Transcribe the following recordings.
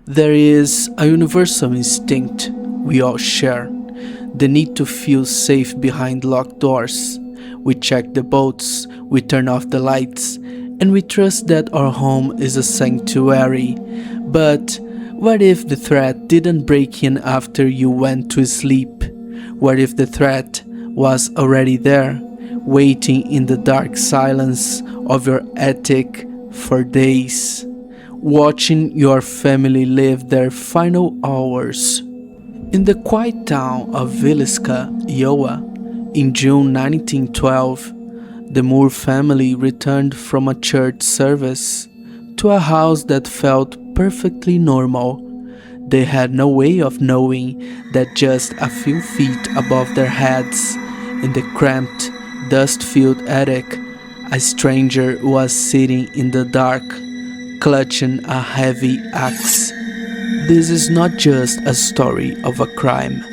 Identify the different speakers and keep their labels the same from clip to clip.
Speaker 1: There is a universal instinct we all share, the need to feel safe behind locked doors. We check the boats, we turn off the lights, and we trust that our home is a sanctuary. But what if the threat didn't break in after you went to sleep? What if the threat was already there, waiting in the dark silence of your attic for days, watching your family live their final hours? In the quiet town of Villisca, Iowa, in June 1912, the Moore family returned from a church service to a house that felt perfectly normal. They had no way of knowing that just a few feet above their heads, in the cramped, dust-filled attic, a stranger was sitting in the dark, clutching a heavy axe. This is not just a story of a crime.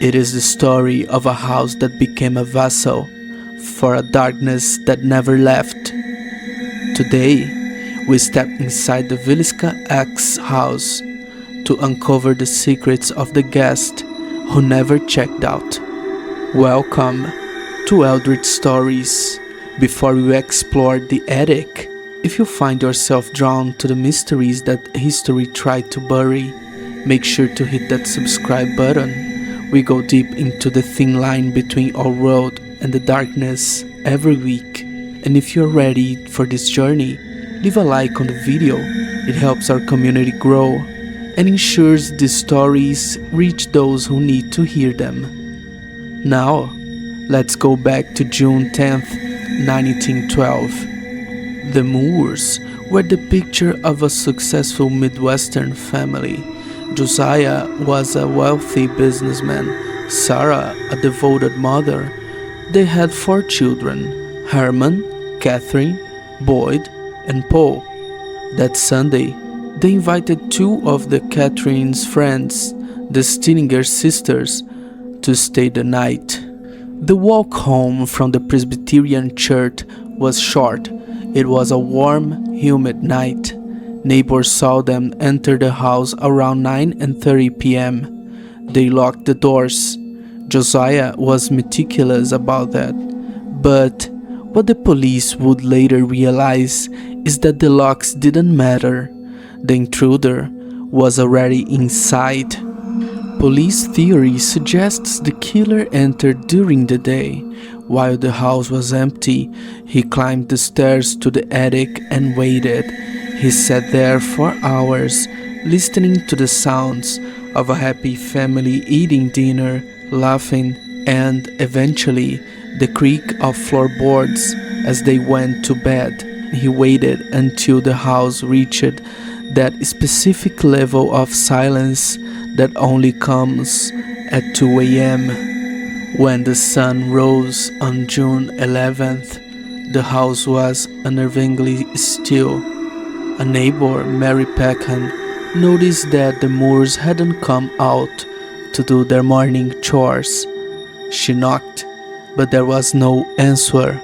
Speaker 1: It is the story of a house that became a vessel for a darkness that never left. Today, we step inside the Villisca Axe house to uncover the secrets of the guest who never checked out. Welcome to Eldritch Stories. Before we explore the attic, if you find yourself drawn to the mysteries that history tried to bury, make sure to hit that subscribe button. We go deep into the thin line between our world and the darkness every week. And if you're ready for this journey, leave a like on the video. It helps our community grow and ensures these stories reach those who need to hear them. Now, let's go back to June 10th, 1912. The Moores were the picture of a successful Midwestern family. Josiah was a wealthy businessman, Sarah a devoted mother. They had 4 children, Herman, Catherine, Boyd, and Paul. That Sunday, they invited 2 of the Catherine's friends, the Linger sisters, to stay the night. The walk home from the Presbyterian church was short. It was a warm, humid night. Neighbors saw them enter the house around 9:30 p.m. They locked the doors. Josiah was meticulous about that. But what the police would later realize is that the locks didn't matter. The intruder was already inside. Police theory suggests the killer entered during the day. While the house was empty, he climbed the stairs to the attic and waited. He sat there for hours, listening to the sounds of a happy family eating dinner, laughing, and eventually the creak of floorboards as they went to bed. He waited until the house reached that specific level of silence that only comes at 2 a.m. When the sun rose on June 11th, the house was unnervingly still. A neighbor, Mary Peckham, noticed that the Moores hadn't come out to do their morning chores. She knocked, but there was no answer.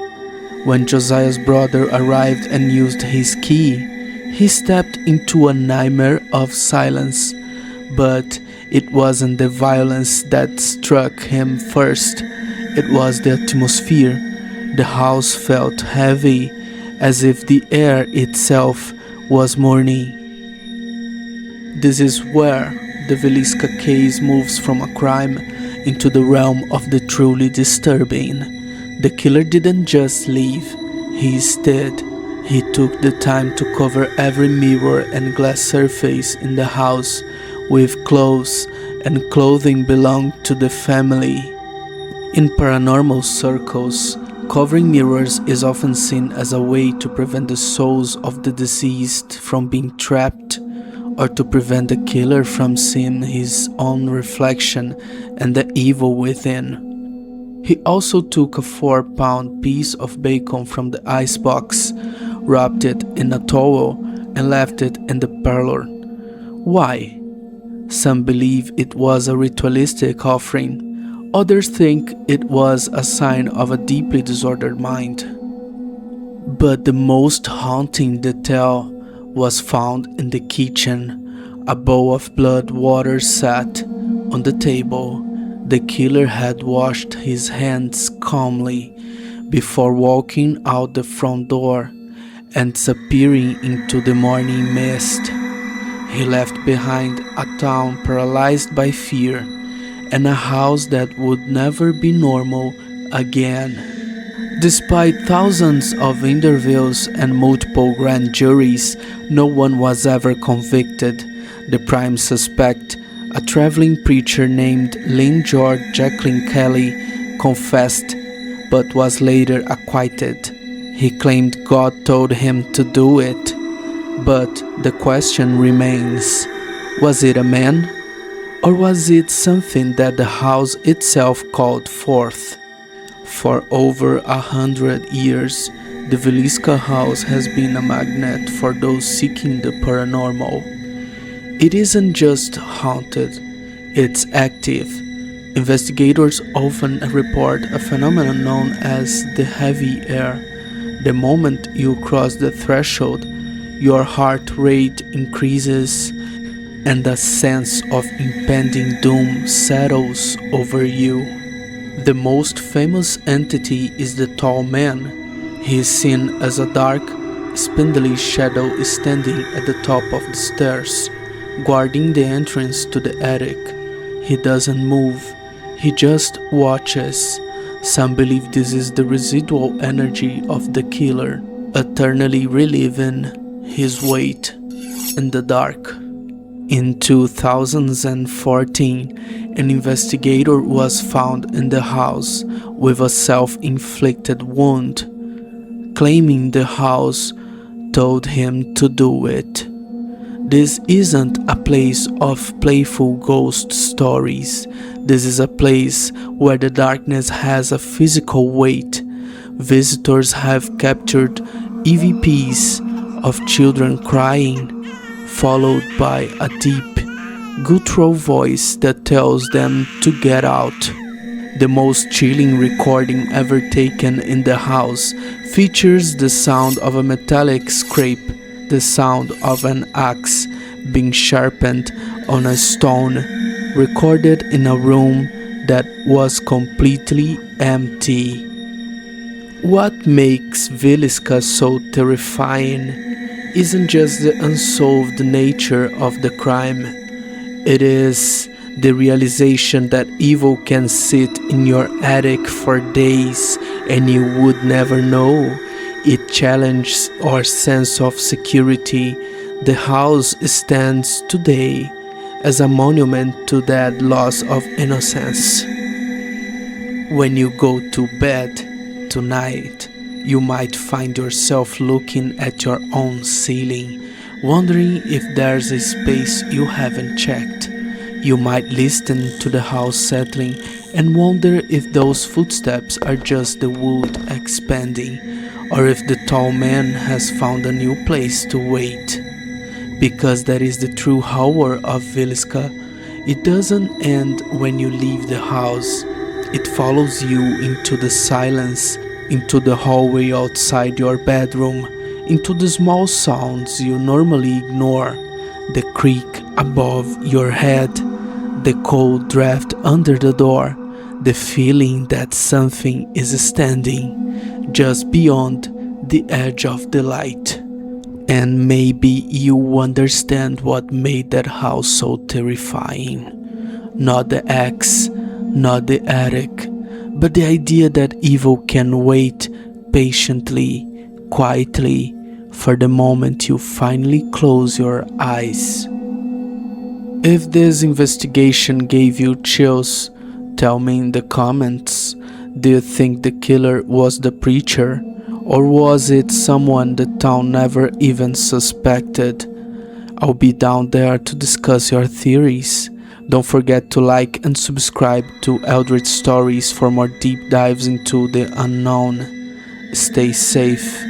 Speaker 1: When Josiah's brother arrived and used his key, he stepped into a nightmare of silence. But it wasn't the violence that struck him first, it was the atmosphere. The house felt heavy, as if the air itself was mourning. This is where the Villisca case moves from a crime into the realm of the truly disturbing. The killer didn't just leave, he stayed. He took the time to cover every mirror and glass surface in the house with clothes and clothing belonged to the family. In paranormal circles, covering mirrors is often seen as a way to prevent the souls of the deceased from being trapped, or to prevent the killer from seeing his own reflection and the evil within. He also took a 4-pound piece of bacon from the icebox, wrapped it in a towel, and left it in the parlor. Why? Some believe it was a ritualistic offering. Others think it was a sign of a deeply disordered mind. But the most haunting detail was found in the kitchen. A bowl of blood water sat on the table. The killer had washed his hands calmly before walking out the front door and disappearing into the morning mist. He left behind a town paralyzed by fear and a house that would never be normal again. Despite thousands of interviews and multiple grand juries, no one was ever convicted. The prime suspect, a traveling preacher named Linger Jacqueline Kelly, confessed but was later acquitted. He claimed God told him to do it. But the question remains, was it a man? Or was it something that the house itself called forth? For over 100 years, the Villisca house has been a magnet for those seeking the paranormal. It isn't just haunted, it's active. Investigators often report a phenomenon known as the heavy air. The moment you cross the threshold, your heart rate increases and a sense of impending doom settles over you. The most famous entity is the tall man. He is seen as a dark, spindly shadow standing at the top of the stairs, guarding the entrance to the attic. He doesn't move, he just watches. Some believe this is the residual energy of the killer, eternally reliving his weight in the dark. In 2014, an investigator was found in the house with a self-inflicted wound, claiming the house told him to do it. This isn't a place of playful ghost stories. This is a place where the darkness has a physical weight. Visitors have captured EVPs of children crying, followed by a deep, guttural voice that tells them to get out. The most chilling recording ever taken in the house features the sound of a metallic scrape, the sound of an axe being sharpened on a stone, recorded in a room that was completely empty. What makes Villisca so terrifying isn't just the unsolved nature of the crime. It is the realization that evil can sit in your attic for days and you would never know. It challenges our sense of security. The house stands today as a monument to that loss of innocence. When you go to bed tonight, you might find yourself looking at your own ceiling, wondering if there's a space you haven't checked. You might listen to the house settling and wonder if those footsteps are just the wood expanding, or if the tall man has found a new place to wait. Because that is the true horror of Villisca. It doesn't end when you leave the house. It follows you into the silence, into the hallway outside your bedroom, into the small sounds you normally ignore, the creak above your head, the cold draft under the door, the feeling that something is standing just beyond the edge of the light. And maybe you understand what made that house so terrifying. Not the axe, not the attic, but the idea that evil can wait patiently, quietly, for the moment you finally close your eyes. If this investigation gave you chills, tell me in the comments. Do you think the killer was the preacher? Or was it someone the town never even suspected? I'll be down there to discuss your theories. Don't forget to like and subscribe to Eldritch Stories for more deep dives into the unknown. Stay safe,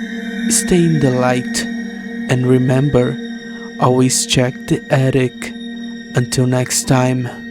Speaker 1: stay in the light, and remember, always check the attic. Until next time.